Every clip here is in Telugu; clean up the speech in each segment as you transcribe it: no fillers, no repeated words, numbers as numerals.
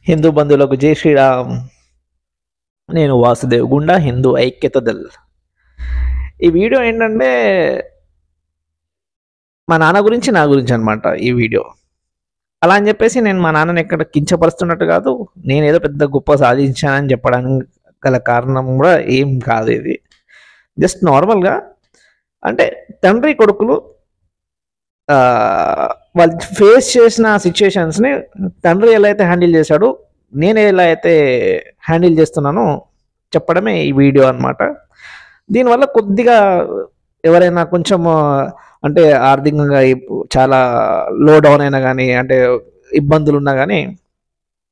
హిందూ బంధువులకు జై శ్రీరామ్. నేను వాసుదేవ్ గుండా, హిందూ ఐక్యత దళ్. ఈ వీడియో ఏంటంటే మా నాన్న గురించి, నా గురించి అనమాట ఈ వీడియో. అలా అని చెప్పేసి నేను మా నాన్నని ఎక్కడ కించపరుస్తున్నట్టు కాదు, నేను ఏదో పెద్ద గొప్ప సాధించానని చెప్పడానికి గల కారణం కూడా ఏం కాదు. ఇది జస్ట్ నార్మల్గా అంటే తండ్రి కొడుకులు వాళ్ళు ఫేస్ చేసిన సిచ్యుయేషన్స్ని తండ్రి ఎలా అయితే హ్యాండిల్ చేశాడో నేను ఎలా అయితే హ్యాండిల్ చేస్తున్నానో చెప్పడమే ఈ వీడియో అనమాట. దీనివల్ల కొద్దిగా ఎవరైనా కొంచెం అంటే ఆర్థికంగా చాలా లో డౌన్ అయినా కానీ, అంటే ఇబ్బందులు ఉన్నా కానీ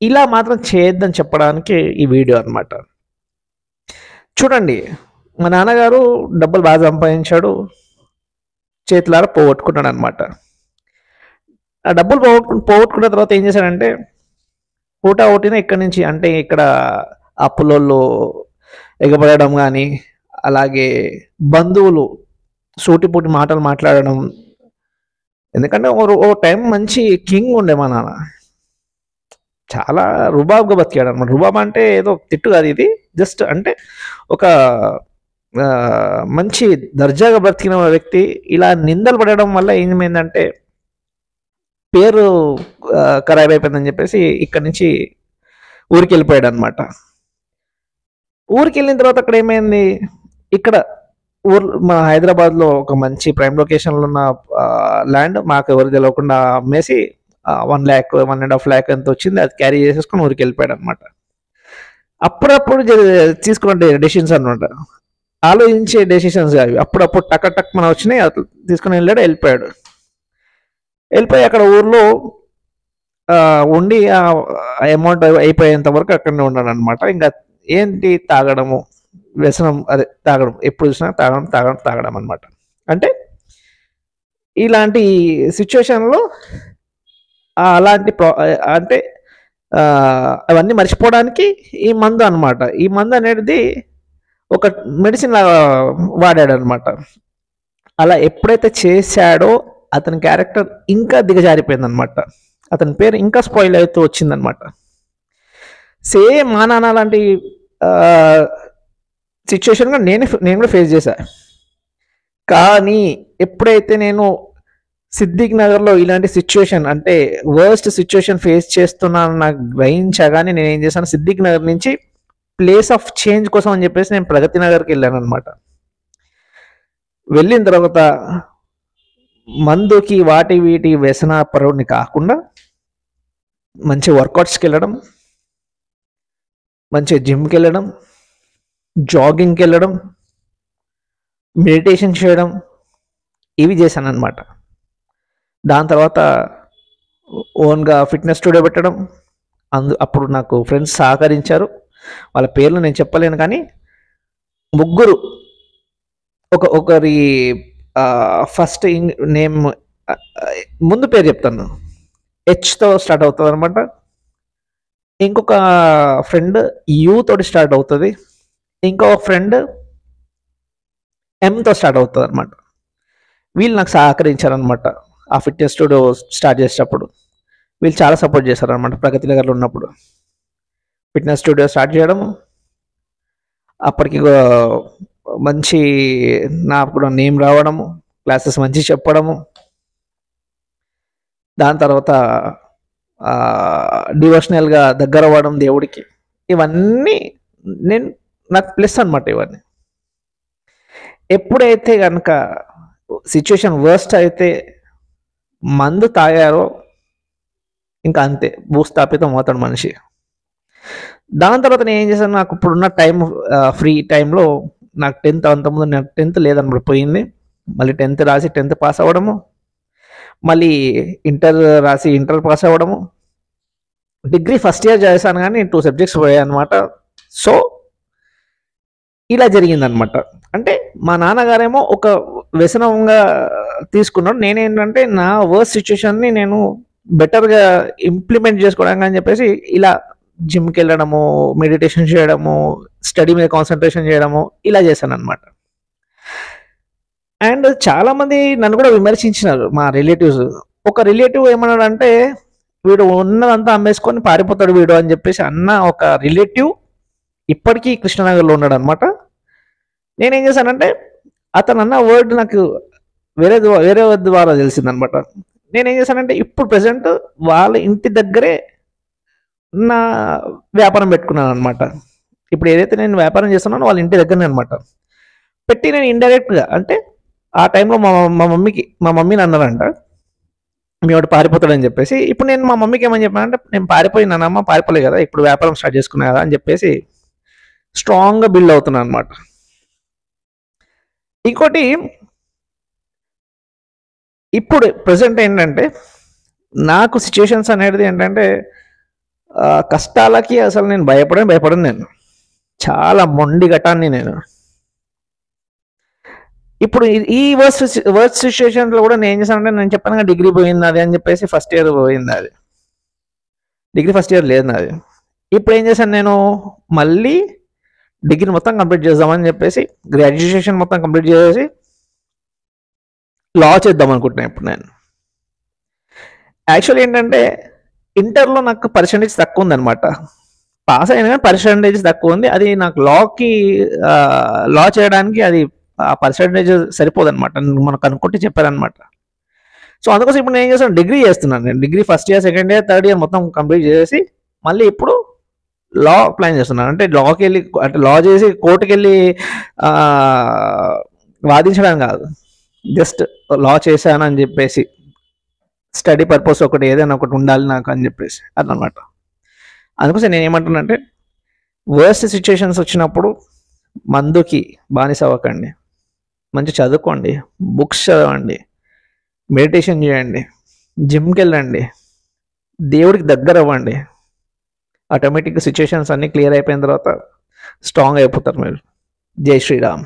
ఇలా మాత్రం చేయొద్దని చెప్పడానికి ఈ వీడియో అనమాట. చూడండి, మా నాన్నగారు డబ్బులు బాగా సంపాదించాడు, చేతులారా పోగొట్టుకున్నాడు అనమాట. ఆ డబ్బులు పోగొట్టుకున్న తర్వాత ఏం చేశాడంటే పూటా ఓటిన ఇక్కడి నుంచి, అంటే ఇక్కడ అప్పులోళ్ళు ఎగబడడం కానీ, అలాగే బంధువులు సూటిపూటి మాటలు మాట్లాడడం. ఎందుకంటే ఓ టైం మంచి కింగ్ ఉండే మా నాన్న, చాలా రుబాబ్గా బతికాడు అనమాట. రుబాబ్ అంటే ఏదో తిట్టు కాదు, ఇది జస్ట్ అంటే ఒక మంచి దర్జాగా బ్రతికిన వ్యక్తి ఇలా నిందలు పడడం వల్ల ఏమైందంటే పేరు ఖరాబ్ అయిపోయిందని చెప్పేసి ఇక్కడి నుంచి ఊరికి వెళ్ళిపోయాడు అనమాట. ఊరికి వెళ్ళిన తర్వాత అక్కడ ఏమైంది, ఇక్కడ మన హైదరాబాద్లో ఒక మంచి ప్రైమ్ లొకేషన్లో ఉన్న ల్యాండ్ మాకు ఎవరు తెలియకుండా అమ్మేసి 1 lakh 1.5 lakh ఎంత వచ్చింది, అది క్యారీ చేసేసుకొని ఊరికి వెళ్ళిపోయాడు అనమాట. అప్పుడప్పుడు తీసుకున్న డెసిషన్స్ అనమాట, ఆలోచించే డెసిషన్స్ అవి. అప్పుడప్పుడు టక్ మనం వచ్చినాయి, తీసుకుని వెళ్ళిపోయాడు. వెళ్ళిపోయి అక్కడ ఊర్లో ఉండి ఆ అమౌంట్ అయిపోయేంత వరకు అక్కడనే ఉన్నాడు అనమాట. ఇంకా ఏంటి తాగడము, వ్యసనం, అదే తాగడం, ఎప్పుడు చూసినా తాగడం అనమాట. అంటే ఇలాంటి సిచ్యువేషన్లో అలాంటి అంటే అవన్నీ మర్చిపోవడానికి ఈ మందు అనమాట. ఈ మందు అనేది ఒక మెడిసిన్ లాగా వాడాడు అనమాట. అలా ఎప్పుడైతే చేశాడో అతని క్యారెక్టర్ ఇంకా దిగజారిపోయింది అనమాట. అతని పేరు ఇంకా స్పాయిల్ అవుతూ వచ్చిందనమాట. సేమ్ మా నాన్న లాంటి సిచ్యువేషన్గా నేను కూడా ఫేస్ చేశా. కానీ ఎప్పుడైతే నేను సిద్దిక్ నగర్లో ఇలాంటి సిచ్యువేషన్, అంటే వర్స్ట్ సిచ్యువేషన్ ఫేస్ చేస్తున్నాను నాకు గ్రహించగానే నేను ఏం చేశాను, సిద్దిక్ నగర్ నుంచి ప్లేస్ ఆఫ్ చేంజ్ కోసం అని చెప్పేసి నేను ప్రగతి నగర్కి వెళ్ళాను అనమాట. వెళ్ళిన తర్వాత మందుకి వాటి వీటి వ్యసన పరువుని కాకుండా మంచి వర్కౌట్స్కి వెళ్ళడం, మంచి జిమ్కి వెళ్ళడం, జాగింగ్కి వెళ్ళడం, మెడిటేషన్ చేయడం, ఇవి చేశాను అనమాట. దాని తర్వాత ఓన్గా ఫిట్నెస్ స్టూడియో పెట్టడం. అప్పుడు నాకు ఫ్రెండ్స్ సహకరించారు, వాళ్ళ పేర్లు నేను చెప్పలేను కానీ ముగ్గురు, ఒకరి ఫస్ట్ నేమ్ ముందు పేరు చెప్తాను, హెచ్తో స్టార్ట్ అవుతుంది అనమాట. ఇంకొక ఫ్రెండ్ యూ తోటి స్టార్ట్ అవుతుంది, ఇంకొక ఫ్రెండ్ ఎంతో స్టార్ట్ అవుతుంది అనమాట. వీళ్ళు నాకు సహకరించారనమాట. ఆ ఫిట్నెస్ స్టూడియో స్టార్ట్ చేసేటప్పుడు వీళ్ళు చాలా సపోర్ట్ చేశారనమాట. ప్రగతి నగర్లో ఉన్నప్పుడు ఫిట్నెస్ స్టూడియో స్టార్ట్ చేయడం, అప్పటికి మంచి నాకు కూడా నేమ్ రావడము, క్లాసెస్ మంచి చెప్పడము. దాని తర్వాత డివోషనల్గా దగ్గర అవ్వడం దేవుడికి. ఇవన్నీ నాకు ప్లస్ అనమాట. ఇవన్నీ ఎప్పుడైతే కనుక సిచ్యువేషన్ వర్స్ట్ అయితే మందు తాగారో ఇంకా అంతే, భూస్థాపితం అవుతాడు మనిషి. దాని తర్వాత నేను ఏం చేశాను, నాకు ఇప్పుడున్న టైం, ఫ్రీ టైంలో నాకు 10th, అంతకుముందు నాకు 10th లేదన్నమాట, పోయింది. మళ్ళీ 10th రాసి 10th పాస్ అవ్వడము, మళ్ళీ ఇంటర్ రాసి ఇంటర్ పాస్ అవ్వడము, డిగ్రీ ఫస్ట్ ఇయర్ చేశాను కానీ 2 subjects పోయాయి అనమాట. సో ఇలా జరిగిందనమాట. అంటే మా నాన్నగారేమో ఒక వ్యసనంగా తీసుకున్నాడు, నేనేంటంటే నా వర్స్ట్ సిచ్యువేషన్ని నేను బెటర్గా ఇంప్లిమెంట్ చేసుకోవడానికి అని చెప్పేసి ఇలా జిమ్కి వెళ్ళడము, మెడిటేషన్ చేయడము, స్టడీ మీద కాన్సన్ట్రేషన్ చేయడము, ఇలా చేశాను అనమాట. అండ్ చాలామంది నన్ను కూడా విమర్శించినారు మా రిలేటివ్స్. ఒక రిలేటివ్ ఏమన్నాడంటే, వీడు ఉన్నదంతా అమ్మేసుకొని పారిపోతాడు వీడు అని చెప్పేసి అన్న ఒక రిలేటివ్ ఇప్పటికీ కృష్ణనగర్లో ఉన్నాడు అనమాట. నేనేం చేశానంటే అతను అన్న వర్డ్ నాకు వేరే ద్వారా తెలిసిందనమాట. నేనేం చేశానంటే ఇప్పుడు ప్రెసెంట్ వాళ్ళ ఇంటి దగ్గరే నా వ్యాపారం పెట్టుకున్నాను అనమాట. ఇప్పుడు ఏదైతే నేను వ్యాపారం చేస్తున్నానో వాళ్ళ ఇంటి దగ్గరనే అనమాట పెట్టి నేను ఇండైరెక్ట్గా అంటే ఆ టైంలో మా మమ్మీని అన్నారంట మీ వాడు పారిపోతాడని చెప్పేసి. ఇప్పుడు నేను మా మమ్మీకి ఏమని చెప్పానంటే నేను పారిపోయినానమ్మ, పారిపోలే కదా, ఇప్పుడు వ్యాపారం స్టార్ట్ చేసుకున్నా కదా అని చెప్పేసి స్ట్రాంగ్గా బిల్డ్ అవుతున్నాను అనమాట. ఇంకోటి ఇప్పుడు ప్రజెంట్ ఏంటంటే నాకు సిచ్యుయేషన్స్ అనేది ఏంటంటే కష్టాలకి అసలు నేను భయపడను. నేను చాలా మొండి ఘటాన్ని నేను. ఇప్పుడు ఈ వర్స్ట్ సిచ్యుయేషన్లో కూడా నేను ఏం చేశానంటే నేను చెప్పాను డిగ్రీ పోయింది అది అని చెప్పేసి ఫస్ట్ ఇయర్ పోయింది అది, డిగ్రీ ఫస్ట్ ఇయర్ లేదు నాది. ఇప్పుడు ఏం చేశాను నేను మళ్ళీ డిగ్రీ మొత్తం కంప్లీట్ చేద్దామని చెప్పేసి గ్రాడ్యుయేషన్ మొత్తం కంప్లీట్ చేసేసి లా చేద్దాం అనుకుంటున్నాను ఇప్పుడు నేను. యాక్చువల్లీ ఏంటంటే ఇంటర్లో నాకు పర్సెంటేజ్ తక్కువ ఉందన్నమాట, పాస్ అయినా కానీ పర్సెంటేజ్ తక్కువ ఉంది. అది నాకు లా చేయడానికి అది ఆ పర్సెంటేజ్ సరిపోదన్నమాట, మనకు అనుకుంటే చెప్పారనమాట. సో అందుకోసం ఇప్పుడు నేను ఏం చేస్తాను డిగ్రీ చేస్తున్నాను. నేను degree first year, second year, third year మొత్తం కంప్లీట్ చేసి మళ్ళీ ఇప్పుడు లా ప్లాన్ చేస్తున్నాను. అంటే లాకి వెళ్ళి అంటే లా చేసి కోర్టుకి వెళ్ళి వాదించడం కాదు, జస్ట్ లా చేశాను అని చెప్పేసి స్టడీ పర్పస్ ఒకటి ఏదైనా ఒకటి ఉండాలి నాకు అని చెప్పేసి అదనమాట. అందుకోసం నేను ఏమంటున్నానంటే వర్స్ట్ సిచ్యుయేషన్స్ వచ్చినప్పుడు మందుకి బానిస అవ్వకండి, మంచి చదువుకోండి, బుక్స్ చదవండి, మెడిటేషన్ చేయండి, జిమ్కి వెళ్ళండి, దేవుడికి దగ్గర అవ్వండి. ఆటోమేటిక్గా సిచ్యుయేషన్స్ అన్నీ క్లియర్ అయిపోయిన తర్వాత స్ట్రాంగ్ అయిపోతారు మీరు. జై శ్రీరామ్.